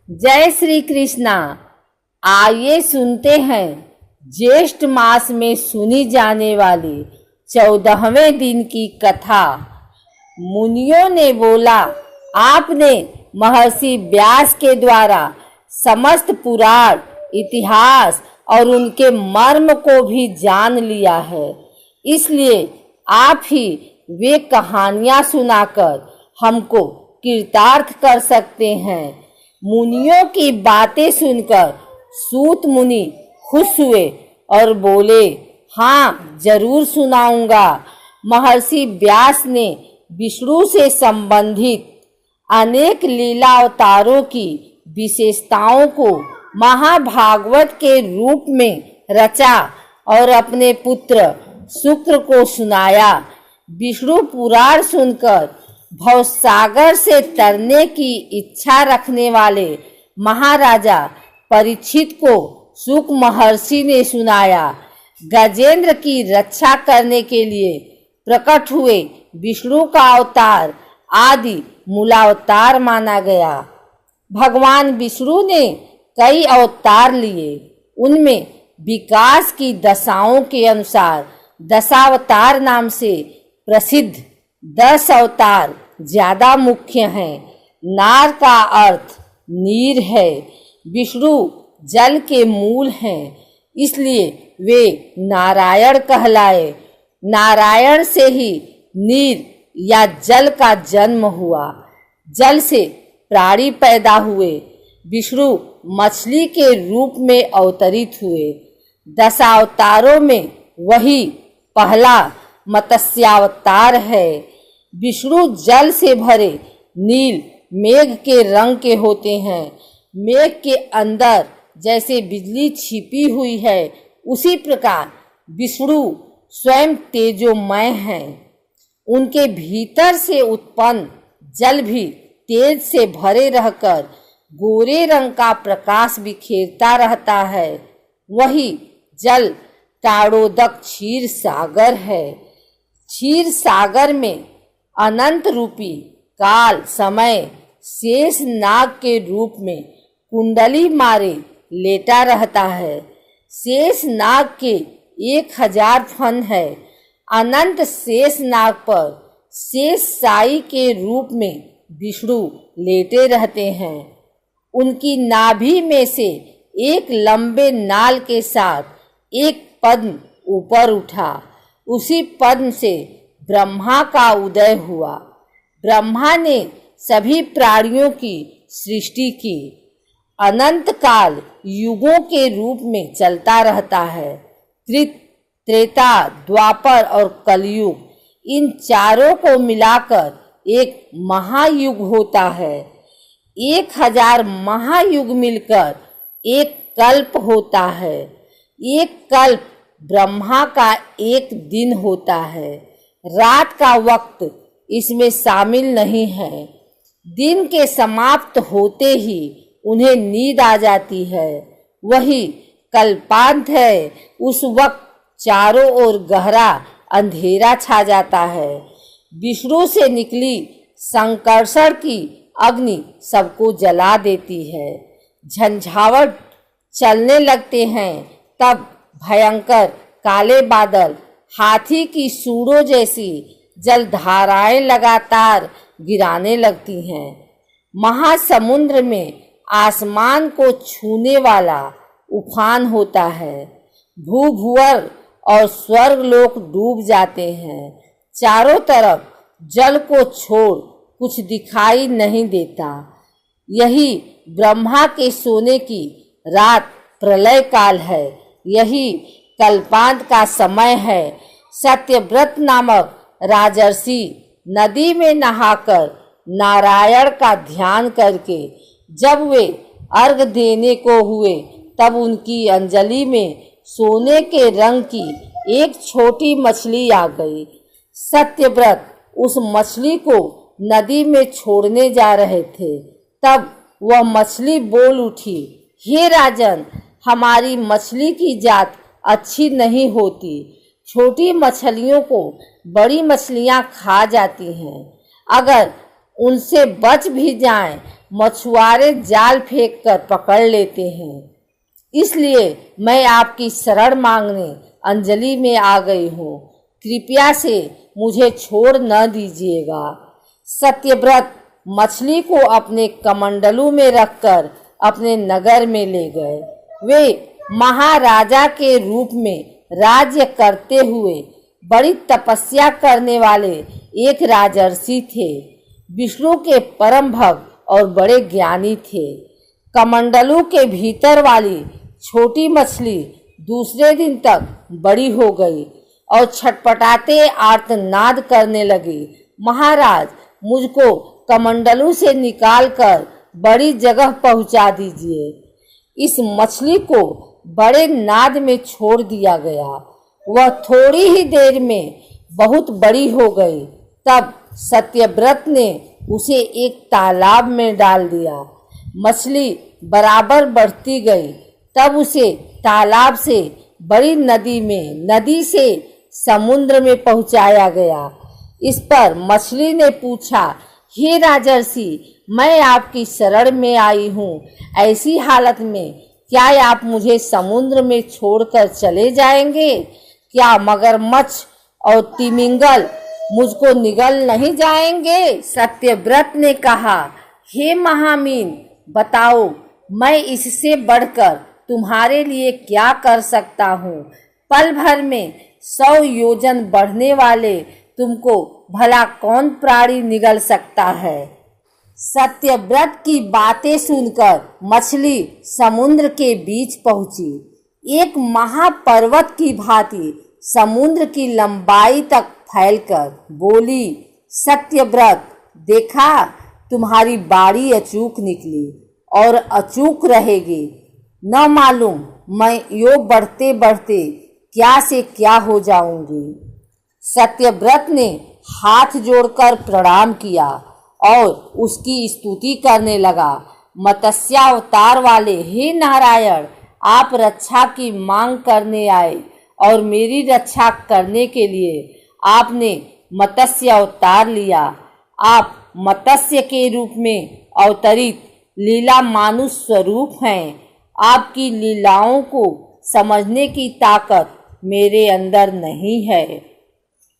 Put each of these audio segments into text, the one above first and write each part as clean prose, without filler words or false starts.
जय श्री कृष्णा। आइए सुनते हैं ज्येष्ठ मास में सुनी जाने वाली 14वें दिन की कथा। मुनियों ने बोला, आपने महर्षि व्यास के द्वारा समस्त पुराण इतिहास और उनके मर्म को भी जान लिया है, इसलिए आप ही वे कहानियां सुनाकर हमको कृतार्थ कर सकते हैं। मुनियों की बातें सुनकर सूत मुनि खुश हुए और बोले, हाँ जरूर सुनाऊंगा। महर्षि व्यास ने विष्णु से संबंधित अनेक लीला अवतारों की विशेषताओं को महाभागवत के रूप में रचा और अपने पुत्र शुक्र को सुनाया। विष्णु पुराण सुनकर भवसागर से तरने की इच्छा रखने वाले महाराजा परीक्षित को शुक महर्षि ने सुनाया। गजेंद्र की रक्षा करने के लिए प्रकट हुए विष्णु का अवतार आदि मूलावतार माना गया। भगवान विष्णु ने कई अवतार लिए, उनमें विकास की दशाओं के अनुसार दशावतार नाम से प्रसिद्ध 10 अवतार ज्यादा मुख्य हैं। नार का अर्थ नीर है। विष्णु जल के मूल हैं, इसलिए वे नारायण कहलाए। नारायण से ही नीर या जल का जन्म हुआ। जल से प्राणी पैदा हुए। विष्णु मछली के रूप में अवतरित हुए। दशावतारों में वही पहला मत्स्यावतार है। विष्णु जल से भरे नील मेघ के रंग के होते हैं। मेघ के अंदर जैसे बिजली छिपी हुई है, उसी प्रकार विष्णु स्वयं तेजोमय हैं। उनके भीतर से उत्पन्न जल भी तेज से भरे रहकर गोरे रंग का प्रकाश बिखेरता रहता है। वही जल ताड़ोदक क्षीर सागर है। क्षीर सागर में अनंत रूपी काल समय शेष नाग के रूप में कुंडली मारे लेटा रहता है। शेष नाग के 1000 फन है। अनंत शेष नाग पर शेष साई के रूप में विष्णु लेटे रहते हैं। उनकी नाभि में से एक लंबे नाल के साथ एक पद्म ऊपर उठा। उसी पद्म से ब्रह्मा का उदय हुआ। ब्रह्मा ने सभी प्राणियों की सृष्टि की। अनंत काल युगों के रूप में चलता रहता है। त्रेता, द्वापर और कलयुग, इन चारों को मिलाकर एक महायुग होता है। 1000 महायुग मिलकर एक कल्प होता है। एक कल्प ब्रह्मा का एक दिन होता है। रात का वक्त इसमें शामिल नहीं है। दिन के समाप्त होते ही उन्हें नींद आ जाती है। वही कल्पांत है। उस वक्त चारों ओर गहरा अंधेरा छा जाता है। विष्णु से निकली संकर्षण की अग्नि सबको जला देती है। झंझावट चलने लगते हैं। तब भयंकर काले बादल हाथी की सूंडों जैसी जलधाराएं लगातार गिराने लगती हैं। महासमुद्र में आसमान को छूने वाला उफान होता है। भूभुवर और स्वर्गलोक डूब जाते हैं। चारों तरफ जल को छोड़ कुछ दिखाई नहीं देता। यही ब्रह्मा के सोने की रात प्रलय काल है। यही कल्पांत का समय है। सत्यव्रत नामक राजर्षि नदी में नहाकर नारायण का ध्यान करके जब वे अर्घ देने को हुए, तब उनकी अंजलि में सोने के रंग की एक छोटी मछली आ गई। सत्यव्रत उस मछली को नदी में छोड़ने जा रहे थे। तब वह मछली बोल उठी, हे राजन, हमारी मछली की जात अच्छी नहीं होती। छोटी मछलियों को बड़ी मछलियां खा जाती हैं। अगर उनसे बच भी जाएं, मछुआरे जाल फेंक कर पकड़ लेते हैं। इसलिए मैं आपकी शरण मांगने अंजलि में आ गई हूँ। कृपया से मुझे छोड़ न दीजिएगा। सत्यव्रत मछली को अपने कमंडलू में रखकर अपने नगर में ले गए। वे महाराजा के रूप में राज्य करते हुए बड़ी तपस्या करने वाले एक राजर्षि थे। विष्णु के परम भक्त और बड़े ज्ञानी थे। कमंडलू के भीतर वाली छोटी मछली दूसरे दिन तक बड़ी हो गई और छटपटाते आर्तनाद करने लगी। महाराज, मुझको कमंडलू से निकालकर बड़ी जगह पहुंचा दीजिए। इस मछली को बड़े नाद में छोड़ दिया गया। वह थोड़ी ही देर में बहुत बड़ी हो गई। तब सत्यव्रत ने उसे एक तालाब में डाल दिया। मछली बराबर बढ़ती गई। तब उसे तालाब से बड़ी नदी से समुद्र में पहुंचाया गया। इस पर मछली ने पूछा, हे राजर्षि, मैं आपकी शरण में आई हूँ। ऐसी हालत में क्या आप मुझे समुद्र में छोड़कर चले जाएंगे? क्या मगरमच्छ और तिमिंगल मुझको निगल नहीं जाएंगे? सत्यव्रत ने कहा, हे महामीन, बताओ मैं इससे बढ़कर तुम्हारे लिए क्या कर सकता हूँ? पल भर में 100 योजन बढ़ने वाले तुमको भला कौन प्राणी निगल सकता है? सत्यव्रत की बातें सुनकर मछली समुद्र के बीच पहुंची। एक महापर्वत की भांति समुद्र की लंबाई तक फैलकर बोली, सत्यव्रत, देखा, तुम्हारी बारी अचूक निकली और अचूक रहेगी। न मालूम मैं यो बढ़ते बढ़ते क्या से क्या हो जाऊंगी। सत्यव्रत ने हाथ जोड़कर प्रणाम किया और उसकी स्तुति करने लगा। मत्स्यावतार वाले, हे नारायण, आप रक्षा की मांग करने आए और मेरी रक्षा करने के लिए आपने मत्स्य अवतार लिया। आप मत्स्य के रूप में अवतरित लीला मानुष स्वरूप हैं। आपकी लीलाओं को समझने की ताकत मेरे अंदर नहीं है।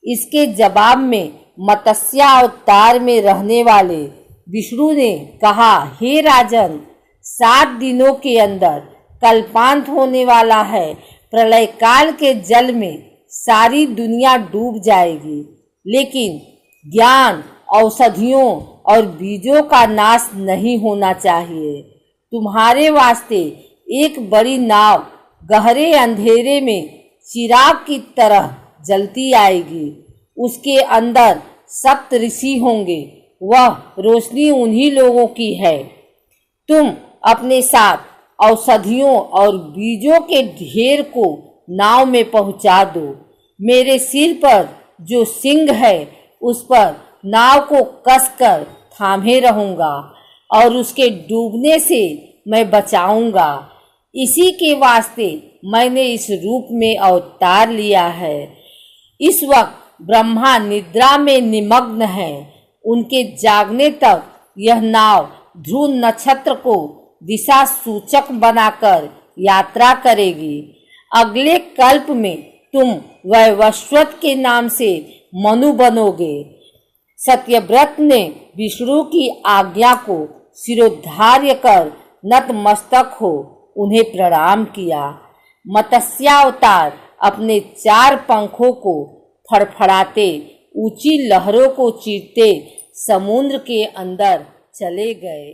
इसके जवाब में मत्स्यावतार में रहने वाले विष्णु ने कहा, हे राजन, 7 दिनों के अंदर कल्पांत होने वाला है। प्रलय काल के जल में सारी दुनिया डूब जाएगी, लेकिन ज्ञान, औषधियों और बीजों का नाश नहीं होना चाहिए। तुम्हारे वास्ते एक बड़ी नाव गहरे अंधेरे में चिराग की तरह जलती आएगी। उसके अंदर 7 ऋषि होंगे। वह रोशनी उन्हीं लोगों की है। तुम अपने साथ औषधियों और बीजों के ढेर को नाव में पहुंचा दो। मेरे सिर पर जो सिंग है उस पर नाव को कसकर थामे रहूंगा और उसके डूबने से मैं बचाऊंगा। इसी के वास्ते मैंने इस रूप में अवतार लिया है। इस वक्त ब्रह्मा निद्रा में निमग्न है। उनके जागने तक यह नाव ध्रुव नक्षत्र को दिशा सूचक बनाकर यात्रा करेगी। अगले कल्प में तुम वैवस्वत के नाम से मनु बनोगे। सत्यव्रत ने विष्णु की आज्ञा को शिरोधार्य कर नतमस्तक हो उन्हें प्रणाम किया। मत्स्यावतार अपने 4 पंखों को फड़फड़ाते ऊंची लहरों को चीरते समुद्र के अंदर चले गए।